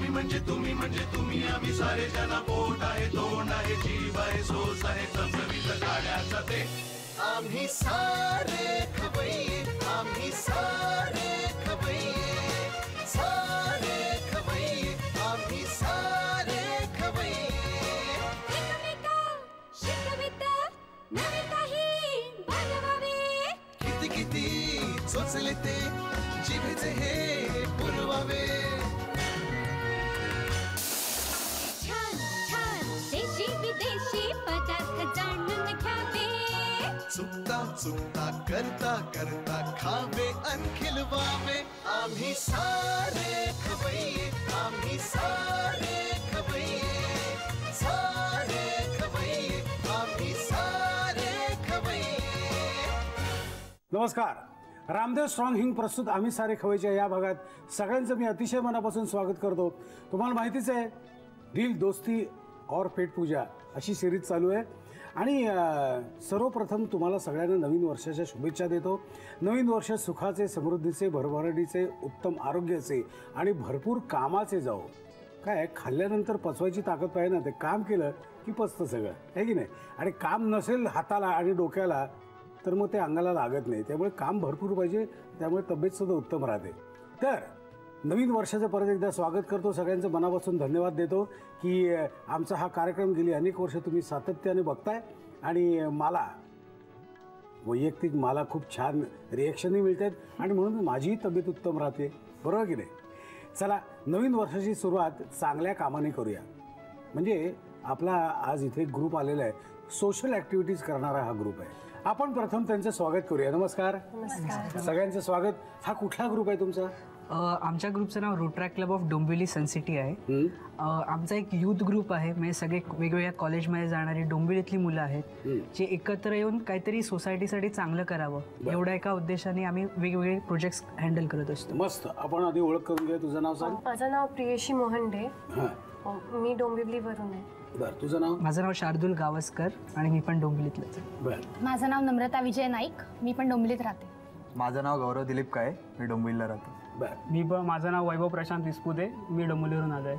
म्हणजे तुम्ही आम्ही सारे जना पोट आहे तोंड आहे जीव आहे सोस आहे चमचमीत गाण्याचा ते आम्ही सारे खवय्ये आम्ही सारे खवय्ये सारे खवय्ये आम्ही सारे खवय्ये एकमेका शिकविता नवे काही बनवावे किती किती चोचले ते जिभेचे हे पुरवावे छान छान देशी विदेशी पदार्थ जाणून घ्यावे चुकता चुकता करता करता खावे अन खिलवावे आम्ही सारे खवय्ये आम्ही सारे खवय्ये सारे खवय्ये आम्ही सारे खवय्ये. नमस्कार. रामदेव स्ट्रॉंग हिंग प्रस्तुत आम्ही सारे खवय्येच्या या भागात सगळ्यांचं मी अतिशय मनापासून स्वागत करतो. तुम्हाला माहितीच आहे दिल दोस्ती और पेट पूजा अशी सिरीज चालू आहे आणि सर्वप्रथम तुम्हाला सगळ्यांना नवीन वर्षाच्या शुभेच्छा देतो. नवीन वर्ष सुखाचे समृद्धीचे भरभराटीचे उत्तम आरोग्याचे आणि भरपूर कामाचे जाओ. काय खाल्ल्यानंतर पचवायची ताकद पाहिजे ना, ते काम केलं की पचतं सगळं आहे की नाही. आणि काम नसेल हाताला आणि डोक्याला तर मग ते अंगाला लागत नाही. त्यामुळे काम भरपूर पाहिजे, त्यामुळे तब्येतसुद्धा उत्तम राहते. तर नवीन वर्षाचं परत एकदा स्वागत करतो. सगळ्यांचं मनापासून धन्यवाद देतो की आमचा हा कार्यक्रम गेली अनेक वर्ष तुम्ही सातत्याने बघताय आणि मला वैयक्तिक खूप छान रिॲक्शनही मिळत आहेत आणि म्हणून माझीही तब्येत उत्तम राहते. बरोबर की नाही. चला नवीन वर्षाची सुरुवात चांगल्या कामाने करूया. म्हणजे आपला आज इथे ग्रुप आलेला आहे, सोशल ॲक्टिव्हिटीज करणारा हा ग्रुप आहे. आपण प्रथम त्यांचं स्वागत करूया. नमस्कार. सगळ्यांचं स्वागत. हा कुठला ग्रुप आहे तुमचा? आमच्या ग्रुपचं नाव Rotaract club of Dombivli sun city आहे. आमचा एक युथ ग्रुप आहे, म्हणजे सगळे वेगवेगळ्या कॉलेजमध्ये जाणारी डोंबिवलीतली मुलं आहेत जे एकत्र येऊन काहीतरी सोसायटीसाठी चांगलं करावं एवढ्या एका उद्देशाने आम्ही वेगवेगळे प्रोजेक्ट्स हँडल करत असतो. मस्त. आपण आधी ओळख करून घ्या. तुझं नाव सांग. माझं नाव प्रियेशी मोहन डे. मी डोंबिवलीवरून आहे. बरं. तुझं नाव? माझं नाव शार्दूल गावस्कर आणि मी पण डोंबिवलीतलंच आहे. बरं. माझं नाव नम्रता विजय नाईक. मी पण डोंबिवलीत राहते. माझं नाव गौरव दिलीप काळे. मी डोंबिवलीला राहतो. बरं. माझं नाव वैभव प्रशांत विस्पुते. मी डोंबिवलीवरून आलो आहे.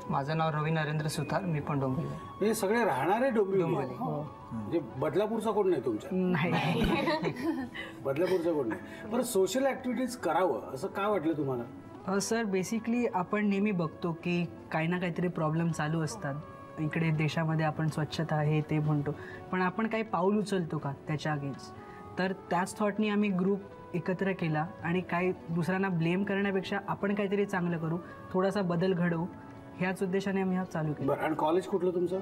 माझं नाव रवी नरेंद्र सुतार. मी पण डोंबिवली. हे सगळे राहणारे डोंबिवली. म्हणजे बदलापूरचा कोण नाही तुमच्या? नाही. बदलापूरचा कोण नाही. बरं, सोशल ॲक्टिव्हिटीज करावं असं काय वाटलं तुम्हाला? सर बेसिकली आपण नेहमी बघतो की काही ना काहीतरी प्रॉब्लेम चालू असतात इकडे देशामध्ये. आपण स्वच्छता आहे ते म्हणतो, पण आपण काही पाऊल उचलतो का त्याच्या अगेन्स्ट? तर त्याच थॉटनी आम्ही ग्रुप एकत्र केला आणि काही दुसऱ्यांना ब्लेम करण्यापेक्षा आपण काहीतरी चांगलं करू, थोडासा बदल घडवू, ह्याच उद्देशाने आम्ही हा चालू केला. बरं. आणि कॉलेज कुठलं तुमचं?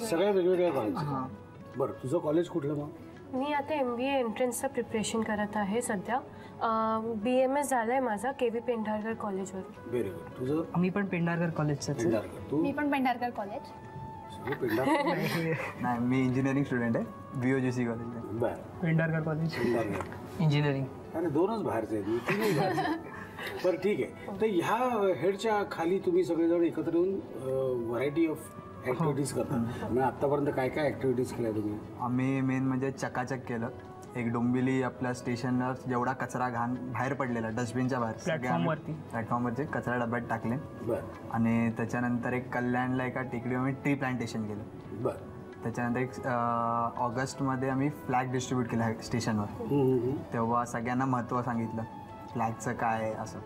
सगळ्या वेगवेगळ्या कॉलेज. बरं. तुझं कॉलेज कुठलं मग? मी आता MBA एंट्रन्सचं प्रिपरेशन करत आहे सध्या. BMS झालं आहे माझा KV पेंढारकर कॉलेजवर. Very good. तुझं? मी पण पेंढारकर कॉलेजचं. तू? मी पण पेंढारकर कॉलेज. नाही, मी इंजिनिअरिंग स्टुडंट आहे. VOGC कॉलेज. बरं. Pendharkar college engineering. आणि दोनच बाहेरचे आहेत, तीनही बाहेरचे. बरं ठीक आहे. तर ह्या हेडच्या खाली तुम्ही सगळेजण एकत्र येऊन व्हरायटी ऑफ ॲक्टिव्हिटीज करता. म्हणजे आत्तापर्यंत काय काय ॲक्टिव्हिटीज केल्या तुम्ही? आम्ही मेन म्हणजे चकाचक केलं. एक डोंबिवली आपल्या स्टेशनवर जेवढा कचरा घाण बाहेर पडलेला डस्टबिनच्या बाहेर प्लॅटफॉर्मवरती कचरा डब्यात टाकले. बरं. आणि त्याच्यानंतर एक कल्याणला एका टेकडीवर आम्ही ट्री प्लांटेशन केलं. बरं. त्याच्यानंतर एक ऑगस्टमध्ये आम्ही फ्लॅग डिस्ट्रीब्यूट केला स्टेशनवर. तेव्हा सगळ्यांना महत्त्व सांगितलं फ्लॅगचं काय आहे असं.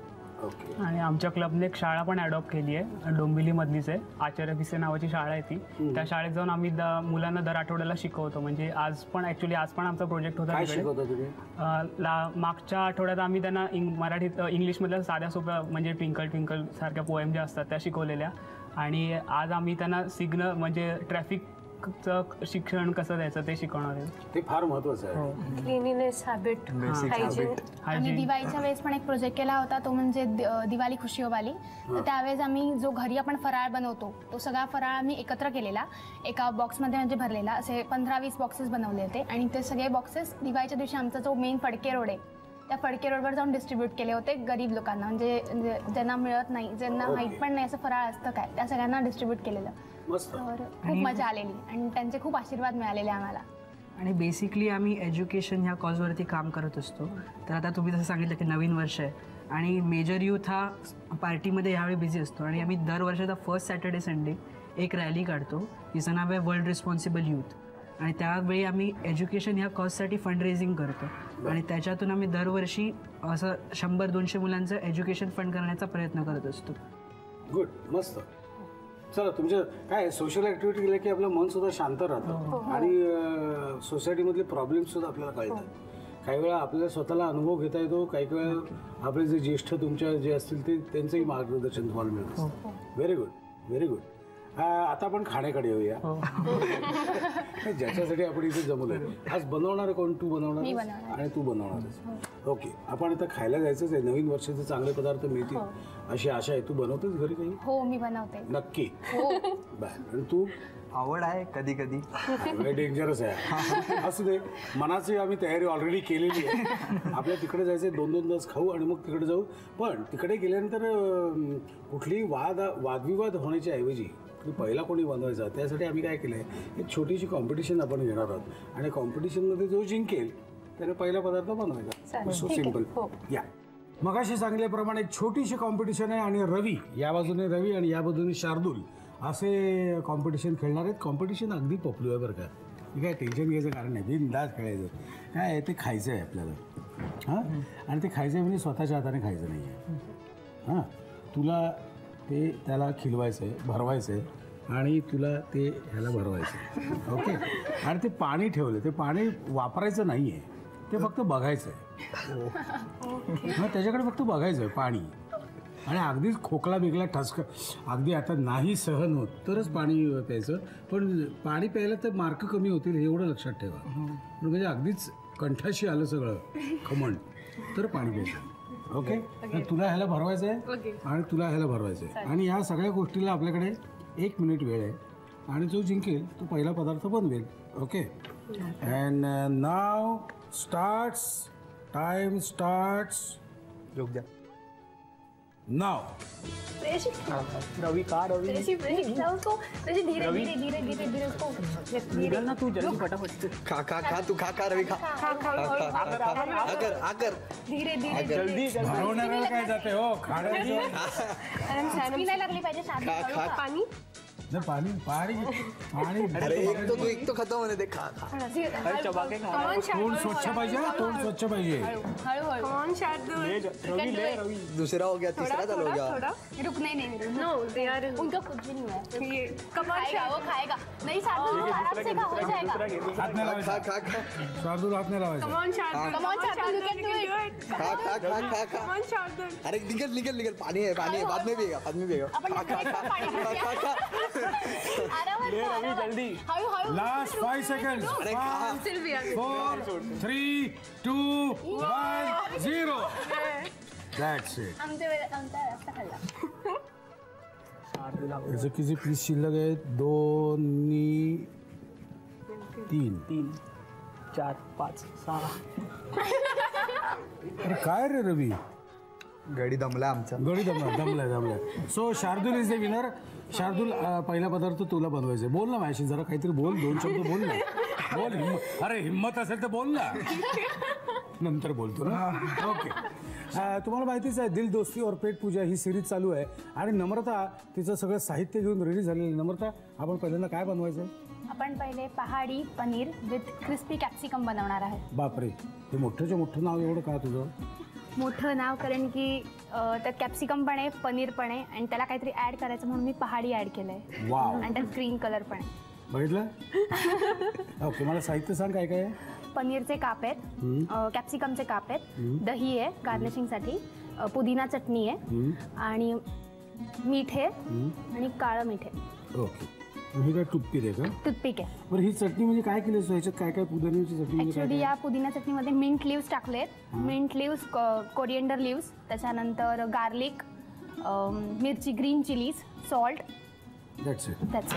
ओके. आणि आमच्या क्लबने एक शाळा पण ॲडॉप्ट केली आहे, डोंबिवलीमधलीच आहे. आचार्य भिसे नावाची शाळा आहे ती. त्या शाळेत जाऊन आम्ही मुलांना दर आठवड्याला शिकवतो. म्हणजे आज पण आमचा प्रोजेक्ट होता तिकडे. मागच्या आठवड्यात आम्ही त्यांना मराठीत इंग्लिशमधल्या साध्या सोप्या म्हणजे ट्विंकल ट्विंकल सारख्या पोएम ज्या असतात त्या शिकवलेल्या. आणि आज आम्ही त्यांना सिग्नल म्हणजे ट्रॅफिकचं शिक्षण कसं द्यायचं ते शिकवणार आहे. ते फार महत्त्वाचं आहे. Cleanliness habit, hygiene. आम्ही दिवाळीच्या वेळेस पण एक प्रोजेक्ट केला होता, तो म्हणजे दिवाळी खुशी वाली. तर त्यावेळेस आम्ही जो घरी आपण फराळ बनवतो तो सगळा फराळ आम्ही एकत्र केलेला, एका बॉक्समध्ये म्हणजे भरलेला. असे 15-20 बॉक्सेस बनवले होते आणि ते सगळे बॉक्सेस दिवाळीच्या दिवशी आमचा जो मेन फडके रोड आहे त्या फडके रोडवर जाऊन डिस्ट्रीब्यूट केले होते गरीब लोकांना. म्हणजे ज्यांना मिळत नाही, ज्यांना माहीत पण नाही असं फराळ असतं काय, त्या सगळ्यांना डिस्ट्रीब्यूट केलेलं. तर खूप मजा आलेली आणि त्यांचे खूप आशीर्वाद मिळालेले आम्हाला. आणि बेसिकली आम्ही एज्युकेशन ह्या कॉजवरती काम करत असतो. तर आता तुम्ही जसं सांगितलं की नवीन वर्ष आहे आणि मेजर यूथ हा पार्टीमध्ये यावेळी बिझी असतो आणि आम्ही दर वर्षाचा फर्स्ट सॅटर्डे संडे एक रॅली काढतो जिचं नाव आहे वर्ल्ड रिस्पॉन्सिबल यूथ. आणि त्यावेळी आम्ही एज्युकेशन ह्या कॉजसाठी फंड रेझिंग करतो आणि त्याच्यातून आम्ही दरवर्षी असं 100-200 मुलांचं एज्युकेशन फंड करण्याचा प्रयत्न करत असतो. गुड, मस्त. चला, तुमचं काय सोशल ॲक्टिव्हिटी केलं की आपलं मन सुद्धा शांत राहतं आणि सोसायटीमधले प्रॉब्लेम्स सुद्धा आपल्याला कळतात. काही वेळा आपल्याला स्वतःला अनुभव घेता येतो, काही वेळा आपले जे ज्येष्ठ तुमच्या जे असतील ते त्यांचंही मार्गदर्शन तुम्हाला मिळत असतं. Very good, very good. आता आपण खाण्याकडे येऊया. ज्याच्यासाठी आपण इथे जमलोय. आज बनवणार कोण? तू बनवणार आणि तू बनवणारच. ओके, आपण आता खायला जायचंच आहे. नवीन वर्षाचे चांगले पदार्थ मिळतील अशी आशा आहे. तू बनवतेस घरी काही? हो, मी बनवते. नक्की? बर. आणि तू? आवड आहे कधी कधी. डेंजरस आहे. असू दे, मनाची आम्ही तयारी ऑलरेडी केलेली आहे. आपल्या तिकडे जायचं 2-2 दिवस खाऊ आणि मग तिकडे जाऊ. पण तिकडे गेल्यानंतर कुठलीही वादविवाद होण्याच्या ऐवजी की पहिला कोणी बनवायचा, त्यासाठी आम्ही काय केलं आहे, एक छोटीशी कॉम्पिटिशन आपण घेणार आहोत आणि कॉम्पिटिशनमध्ये जो जिंकेल त्याने पहिला पदार्थ बनवायचा. So simple. या मगाशी सांगितल्याप्रमाणे एक छोटीशी कॉम्पिटिशन आहे आणि रवी, या बाजूने रवी आणि या बाजूने शार्दूल असे कॉम्पिटिशन खेळणार आहेत. कॉम्पिटिशन अगदी पॉप्युलर बरं का. हे काय टेन्शन घ्यायचं कारण नाही, बिनधास्त खेळायचं. काय आहे ते खायचं आहे आपल्याला. हां, आणि ते खायचं आहे म्हणजे स्वतःच्या हाताने खायचं नाही आहे. हां, तुला ते त्याला खिलवायचं आहे, भरवायचं आहे आणि तुला ते ह्याला भरवायचं आहे. ओके. आणि ते पाणी ठेवलं, ते पाणी वापरायचं नाही आहे, ते फक्त बघायचं आहे. मग त्याच्याकडे फक्त बघायचं आहे पाणी. आणि अगदीच खोकला बिकला ठसका अगदी आता नाही सहन होत तरच पाणी प्यायचं. पण पाणी प्यायला तर मार्क कमी होतील हे एवढं लक्षात ठेवा. म्हणजे अगदीच कंठाशी आलं सगळं खमण तर पाणी प्यायचं. ओके. तुला ह्याला भरवायचं आहे आणि तुला ह्याला भरवायचं आहे आणि ह्या सगळ्या गोष्टीला आपल्याकडे 1 मिनिट वेळ आहे आणि जो जिंकेल तो पहिला पदार्थ बनवेल. ओके. अँड नाव स्टार्ट्स, टाइम स्टार्ट्स नाव. रवी का रवी निघाल ना तू जल्दी फटाफट. खा तू खा रवी खा. आकर धीरे धीरे जल्दी भरवण्याला काय जाते हो, खाण्याची नाही लागली पाहिजे. पाणी पाणी पाणी पाणी. अरे एक तो खतम होने दे. खा तोंड स्वच्छ पाहिजे, तोंड स्वच्छ पाहिजे. दूसरा हो गया, तीसरा चालू हो गया. रुक नहीं नो दे आर उनका कुछ भी नहीं है. खाएगा वो खाएगा नहीं. शार्दुल आराम से खा, हो जाएगा. हाथ नहीं लावायचा. खा शार्दुल हात नाही लावायचा. Come on Shardul, you can do it. खा. अरे निकल पानी है बाद में पिएगा. खा. जल्दी. Last 5 second. 4 3 2 1 0. That's it. आमचा रस्ता खाल्ला. याचं किती पीस शिल्लक आहे? 2 3 3 4 5 6. अरे काय रे रवी, गडी दमला आमचा. गडी दमलाय. So Shardul is the winner. Shardul, पहिला पदार्थ तुला बनवायचा. बोल ना माझ्याशी जरा काहीतरी बोल, 2 शब्द बोल ना. बोल. अरे हिम्मत असेल तर बोल ना, नंतर बोलतो ना. ओके. तुम्हाला माहितीच आहे दिल दोस्ती और पेट पूजा ही सिरीज चालू आहे आणि नम्रता तिचं सगळं साहित्य घेऊन रेडी झालेली. नम्रता, आपण पहिल्यांदा काय बनवायचं? आपण पहिले पहाडी पनीर विथ क्रिस्पी कॅप्सिकम बनवणार आहे. बापरे, हे मोठंच्या मोठं नाव एवढं का तुझं? मोठं नाव कारण की त्यात कॅप्सिकम पण आहे, पनीर पण आहे आणि त्याला काहीतरी ॲड करायचं म्हणून मी पहाडी ॲड केलं आहे. वाव. आणि त्यात ग्रीन कलर पण आहे. बघितलं? ओके, मला साहित्य सांग काय काय आहे. पनीरचे काप आहेत, कॅप्सिकमचे काप आहेत, दही आहे गार्निशिंगसाठी, पुदिना चटणी आहे आणि मीठ आहे आणि काळं मीठ आहे. ओके. ही काय टूथपिक आहे का? टूथपिक आहे. बरं, ही चटणी म्हणजे काय केलं? ह्याच्यात काय काय पुदिन्याची चटणी म्हणजे ॲक्च्युली या पुदिना चटणीमध्ये मिंट लिव्स टाकलेत. मिंट लिव्स, कोरिएंडर लिव्स, त्याच्यानंतर गार्लिक, मिरची, green chillies, salt. That's it. त्याच.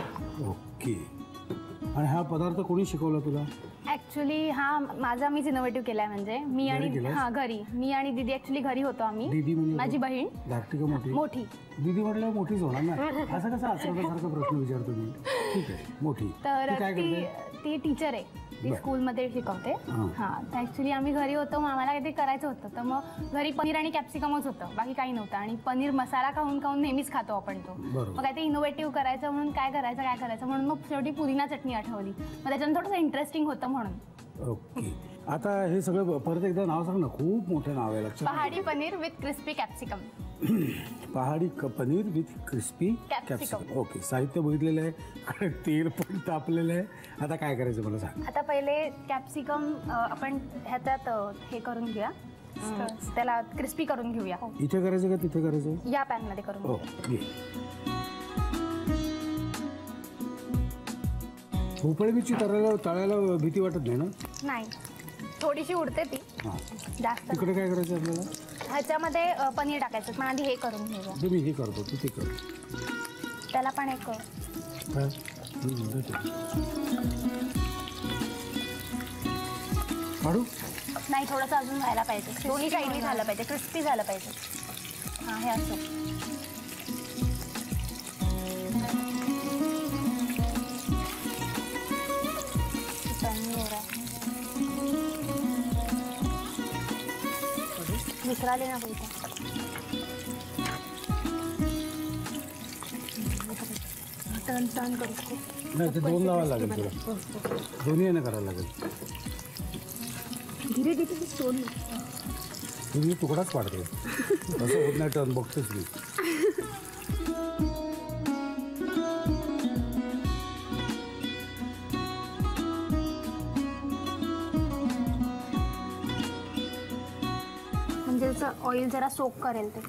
ओके. आणि हा पदार्थ कोणी शिकवला तुला? ॲक्च्युली हा माझा मीच इनोव्हेटिव्ह केलाय. म्हणजे मी आणि घरी मी आणि दीदी ॲक्च्युली घरी होतो आम्ही. दीदी म्हणजे माझी बहीण. धाकटी का मोठी? मोठी. दीदी म्हटलं मोठीच होणार ना. असं कसं आजकालसारखा प्रश्न विचारतो मी. ठीक आहे, मोठी. तर ती टीचर आहे. ती स्कूलमध्ये शिकवते. हां, तर ॲक्च्युली आम्ही घरी होतो, मग आम्हाला काहीतरी करायचं होतं, तर मग घरी पनीर आणि कॅप्सिकमच होतं, बाकी काही नव्हतं. आणि पनीर मसाला खाऊन खाऊन नेहमीच खातो आपण तो. मग काहीतरी इनोव्हेटिव्ह करायचं म्हणून काय करायचं म्हणून मग शेवटी पुदिना चटणी आठवली. मग त्याच्यानं थोडंसं इंटरेस्टिंग होतं म्हणून. ओके, आता हे सगळं परत एकदा नाव सांग ना, खूप मोठं नाव आहे. लक्षात पहाडी paneer with crispy capsicum. Pahadi paneer with crispy capsicum. Okay, साहित्य बघितलेलं आहे, तेल पण तापलेलं आहे. आता काय करायचं मला सांग. आता पहिले कॅप्सिकम आपण ह्याच्यात हे करून घेऊया, त्याला क्रिस्पी करून घेऊया. इथे करायचं का तिथे करायचं? या पॅनमध्ये करून घेऊया. भोपळी मिरची तळायला भीती वाटत नाही ना? नाही, थोडीशी उडते ती, जास्त. तिकडे काय करायचं आपल्याला? ह्याच्यामध्ये पनीर टाकायचं, पण आधी हे करून घेऊया. मी हे करतो, तू ते कर. त्याला पण एक काढू नाही, थोडंसं अजून व्हायला पाहिजे, दोन्ही साईडनी झालं पाहिजे, क्रिस्पी झालं पाहिजे. हां, हे असं. विसराले ना बोलतो. टर्न करतो. नाही, ते दोन लावायला लागेल तुला, दोन्ही यानं करायला लागेल. धीरे धीरे स्टोन तुम्ही तुकडाच पाडते, असं होत नाही. टर्न बघतोच मी. म्हणजे त्याचं ऑइल जरा सोक करेल ते.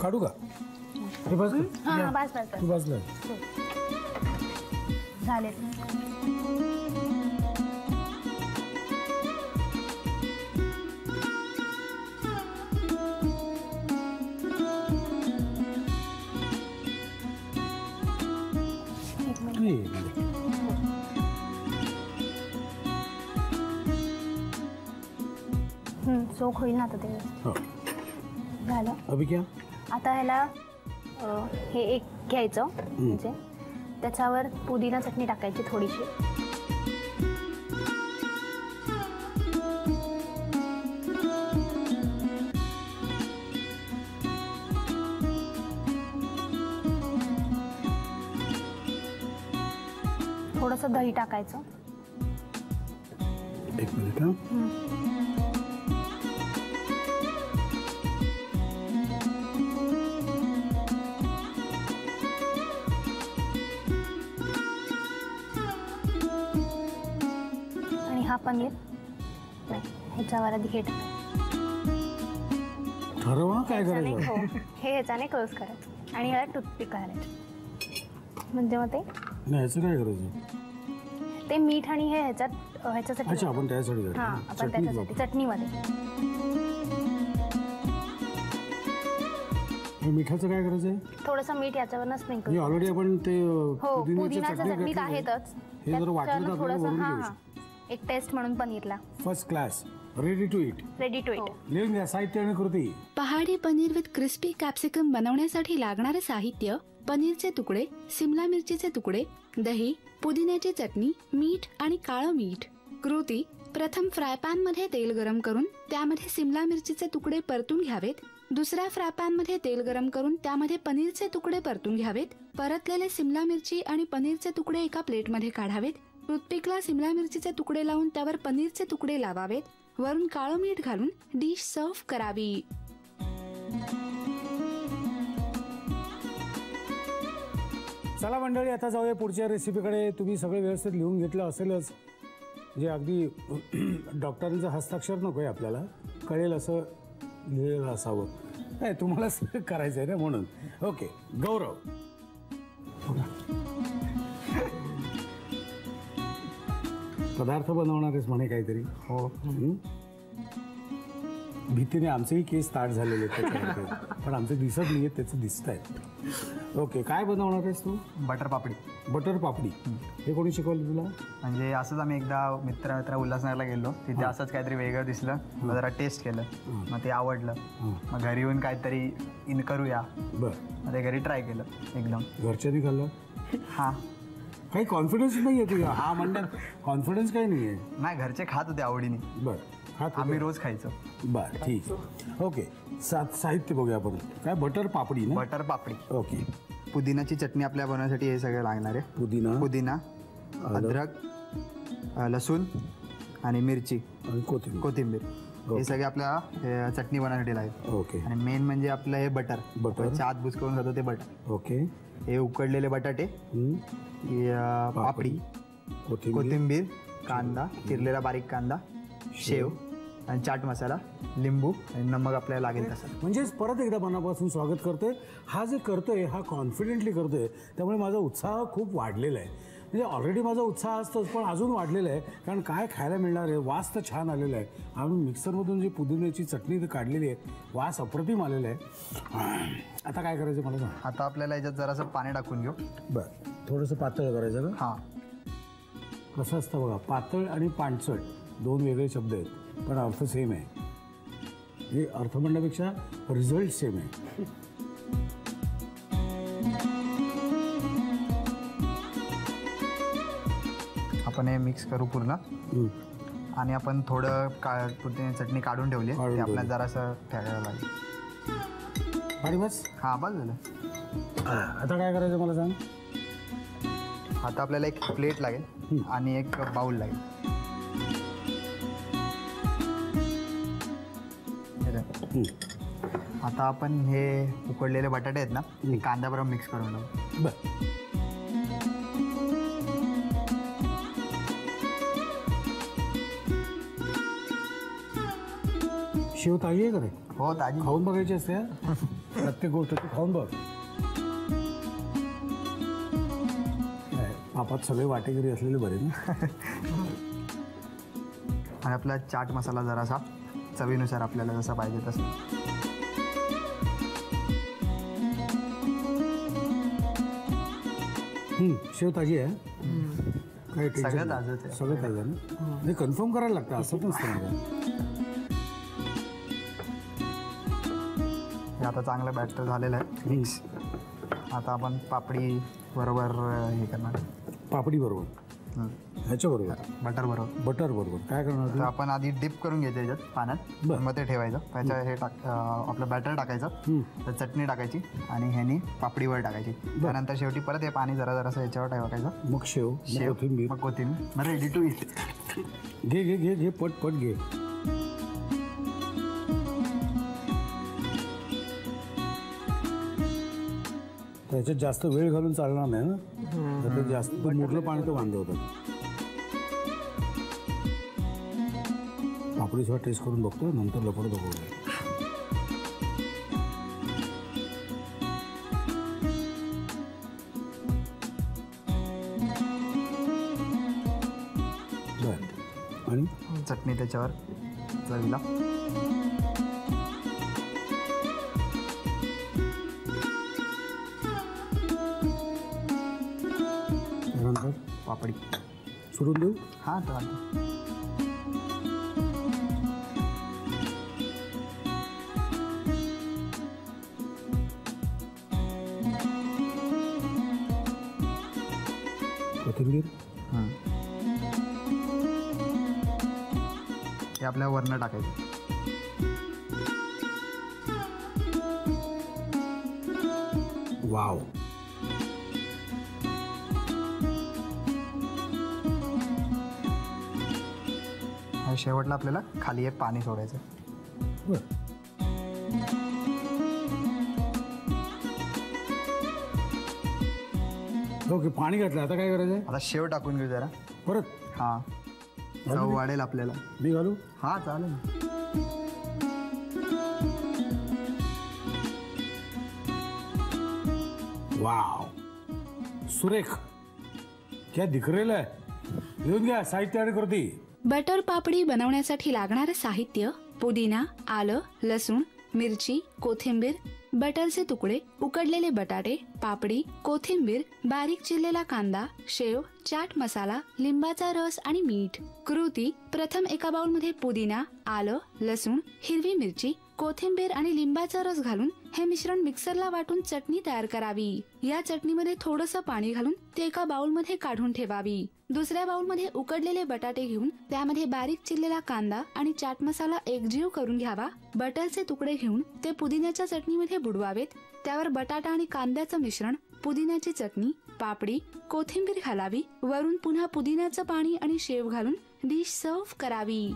काढू का? हे बस. हां, बस बस तू बसलं झाले. सोक होईल ना आता ते. झालं. अभि क्या? आता ह्याला हे एक घ्यायचं, म्हणजे त्याच्यावर पुदिना चटणी टाकायची थोडीशी. थोडंसं दही टाकायचं. एक मिनिट. हा पनीर नाही, ह्याच्यावर आधी हे ठरवा काय करायचं. हो, हे ह्याच्याने क्लोज करायचं आणि ह्याला टूथपिक घालायचं, म्हणजे मग ते नाही. ह्याचं काय करायचं? ते मीठ आणि हे ह्याच्यासाठी. अच्छा, आपण त्यासाठी. हां, आपण त्याच्यासाठी चटणीमध्ये. मिठाचं काय करायचं? थोडंसं मीठ याच्यावरनं स्प्रिंकल. ऑलरेडी आपण ते पुदिनाच्या चटणीत आहेतच. हे जर वाटलं तर थोडंसं हां, एक टेस्ट म्हणून पनीरला. First class. Ready to eat. Ready to eat. लिहून घ्या साहित्य आणि कृती. पहाडी पनीर विथ क्रिस्पी कॅप्सिकम बनवण्यासाठी लागणारे साहित्य: पनीरचे तुकडे, सिमला मिरचीचे तुकडे, दही, पुदिन्याची चटणी, मीठ आणि काळं मीठ. कृती: प्रथम फ्राय पॅन मध्ये तेल गरम करून त्यामध्ये सिमला मिरचीचे तुकडे परतून घ्यावेत. दुसऱ्या फ्राय पॅन मध्ये तेल गरम करून त्यामध्ये पनीरचे तुकडे परतून घ्यावेत. परतलेले सिमला मिरची आणि पनीरचे तुकडे एका प्लेटमध्ये काढावेत. टूथपिकला सिमला मिरचीचे तुकडे लावून त्यावर पनीरचे तुकडे लावावेत. वरून काळं मीठ घालून डिश सर्व्ह करावी. चला मंडळी, आता जाऊया पुढच्या रेसिपीकडे. तुम्ही सगळे व्यवस्थित लिहून घेतलं असेलच, जे अगदी डॉक्टरांचं हस्ताक्षर नको आहे आपल्याला, कळेल असं लिहिलेलं असावं. नाही, तुम्हालाच करायचं आहे ना, म्हणून. ओके, गौरव. पदार्थ बनवणारेच म्हणे काहीतरी. हो. भीतीने आमचेही केस ताट झालेले आहेत पण आमचे दिसत नाहीये, त्याचं दिसत आहे. ओके, काय बनवणार आहेस तू? बटर पापडी. बटर पापडी हे कोणी शिकवलं तुला? म्हणजे असंच आम्ही एकदा मित्र उल्हासनगरला गेलो, तिथे असंच काहीतरी वेगळं दिसलं, मग जरा टेस्ट केलं, मग ते आवडलं, मग घरी येऊन काहीतरी करूया. मग ते घरी ट्राय केलं. एकदम घरच्यांनी खाल्लं? हां. काही कॉन्फिडन्स नाही आहे तुझ्या? हा म्हणण्यात कॉन्फिडन्स काही नाही आहे? नाही, घरचे खात होते आवडीने. बरं, खात आम्ही रोज खायचो. बरं, ठीक. ओके, साहित्य बघूया आपण. काय? बटर पापडी ना? बटर पापडी. ओके. पुदिनाची चटणी आपल्या बनवण्यासाठी हे सगळं लागणार आहे. पुदिना, अद्रक, लसूण आणि मिरची आणि कोथिंबीर हे सगळे आपल्या चटणी बनवण्यासाठी लागेल. ओके. आणि मेन म्हणजे आपलं हे बटर आत बुचकवून खातो ते बटर. ओके. हे उकडलेले बटाटे, पापडी, कोथिंबीर, कांदा, चिरलेला बारीक कांदा, शेव आणि चाट मसाला, लिंबू आणि नमक आपल्याला लागेल तसं. म्हणजेच परत एकदा मनापासून स्वागत करतोय. हा जे करतोय हा कॉन्फिडेंटली करतोय, त्यामुळे माझा उत्साह खूप वाढलेला आहे. म्हणजे ऑलरेडी माझा उत्साह असतोच, पण अजून वाढलेला आहे. कारण काय खायला मिळणार आहे, वास तर छान आलेला आहे. आम्ही मिक्सरमधून जी पुदिन्याची चटणी काढलेली आहे, वास अप्रतिम आलेला आहे. आता काय करायचं मला सांग. आता आपल्याला याच्यात जरासं पाणी टाकून घेऊ. बरं, थोडंसं पातळ करायचं का? हां. कसं असतं बघा, पातळ आणि पाणचट दोन वेगळे शब्द आहेत, पण अर्थ सेम आहे. हे अर्थ म्हणण्यापेक्षा रिझल्ट सेम आहे. आपण हे मिक्स करू पूर्ण. आणि आपण थोडं चटणी काढून ठेवली, ते आपल्याला जरासं ठेवायला लागेल. आणि बस. हां, बस झालं. आता काय करायचं मला सांग. आता आपल्याला एक प्लेट लागेल आणि एक बाउल लागेल. आता आपण हे उकडलेले बटाटे आहेत ना, ते कांद्याबरोबर मिक्स करून घेऊ. बरं. शेव ताजी आहे का रे? हो, ताजी. खाऊन बघायची असते. प्रत्येक गोष्ट तू खाऊन बघ. पापात सगळे वाटेकरी असलेले बरे ना. आणि आपला चाट मसाला जरासा चवीनुसार आपल्याला जसा पाहिजे तसं. शेव ताजी आहे. काय सगळं ताजंच आहे. सगळं ताजं ना. हे कन्फर्म करायला लागतं, असं पण असतं मला. हे आता चांगलं बॅटर झालेलं आहे मिक्स. आता आपण पापडी बरोबर हे करणार. पापडी बरोबर? ह्याच्या बरोबर? बटर बरोबर. बटर बरोबर काय करणार? तर आपण आधी डिप करून घ्यायचं याच्यात पाण्यात, मग ते ठेवायचं. त्याच्या हे आपलं बॅटर टाकायचं, तर चटणी टाकायची आणि ह्यानी पापडीवर टाकायची. त्यानंतर शेवटी परत हे पाणी जरासं याच्यावर टाकायचं. मग शेव, कोथिंबीर. मग कोथिंबीर. मग रेडी टू इट. घे घे घे घे, पट पट घे. त्याच्यात जास्त वेळ घालून चालणार नाही ना. जास्त मोठं पाणी तर वांदे होतात. पापडीसोबत टेस्ट करून बघतो, नंतर लपड बघू. आणि चटणी त्याच्यावर चवीला. त्यानंतर पापडी सोडून देऊ. हां, चालतं. कोथिंबीर. हे आपल्या वरनं टाकायचं. वाव. शेवटला आपल्याला खाली एक पाणी सोडायचं. ओके, पाणी घातलं. आता काय करायचं? आता शेव टाकून घेऊ जरा परत. हां, चव वाढेल आपल्याला. मी घालू? हां, चालेल. वाव, सुरेख. क्या दिख रेल आहे. घेऊन घ्या साहित्य आणि कृती. बटर पापडी बनवण्यासाठी लागणारं साहित्य: पुदिना, आलं, लसूण, मिरची, कोथिंबीर, बटरचे तुकडे, उकडलेले बटाटे, पापडी, कोथिंबीर, बारीक चिरलेला कांदा, शेव, चाट मसाला, लिंबाचा रस आणि मीठ. कृती: प्रथम एका बाउलमध्ये पुदिना, आलं, लसूण, हिरवी मिरची, कोथिंबीर आणि लिंबाचा रस घालून हे मिश्रण मिक्सरला वाटून चटणी तयार करावी. या चटणीमध्ये थोडंसं पाणी घालून ते एका बाउलमध्ये काढून ठेवावी. दुसऱ्या बाउलमध्ये उकडलेले बटाटे घेऊन त्यामध्ये बारीक चिरलेला कांदा आणि चाट मसाला एकजीव करून घ्यावा. बटरचे तुकडे घेऊन ते पुदिन्याच्या चटणीमध्ये बुडवावेत. त्यावर बटाटा आणि कांद्याचं मिश्रण, पुदिन्याची चटणी, पापडी, कोथिंबीर घालावी. वरून पुन्हा पुदिन्याचं पाणी आणि शेव घालून डिश सर्व्ह करावी.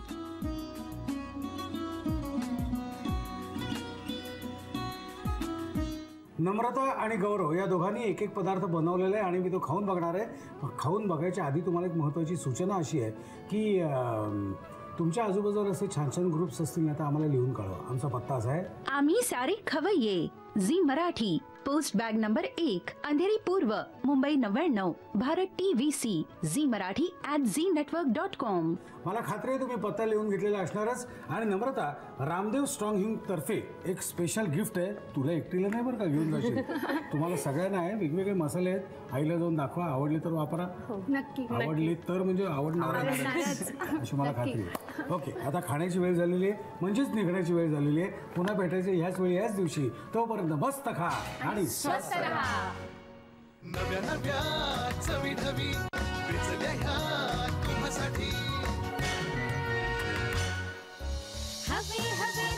नम्रता आणि गौरव या दोघांनी एक एक पदार्थ बनवलेला आहे आणि मी तो खाऊन बघणार आहे. खाऊन बघायच्या आधी तुम्हाला एक महत्त्वाची सूचना अशी आहे की तुमच्या आजूबाजूला असे छान छान ग्रुप्स असतील ना तर आम्हाला लिहून कळवा. आमचा पत्ता असा आहे, आम्ही सारे खवय्ये, Zee Marathi, post bag number 1, Andheri पूर्व, मुंबई 99, भारत TVC, झी मराठी @znetwork.com. मला खात्री आहे तुम्ही पत्ता लिहून घेतलेला असणारच. आणि नम्रता, रामदेव स्ट्रॉंग हिंग तर्फे एक स्पेशल गिफ्ट आहे. तुला एकटीला नाही बरं का, घेऊन जाशील. तुम्हाला सगळ्यांना आहे. वेगवेगळे मसाले आहेत. आईला जाऊन दाखवा. आवडले तर वापरा. नक्की. आवडले तर म्हणजे आवडणार अशी मला खात्री आहे. ओके, आता खाण्याची वेळ झालेली आहे, म्हणजेच निघण्याची वेळ झालेली आहे. पुन्हा भेटायचे ह्याच वेळी ह्याच दिवशी. तोपर्यंत मस्त खा आणि स्वस्त रहा. नव्या नव्या चवी ढवी वेचल्या ह्या तुम्हासाठी. हवे हवे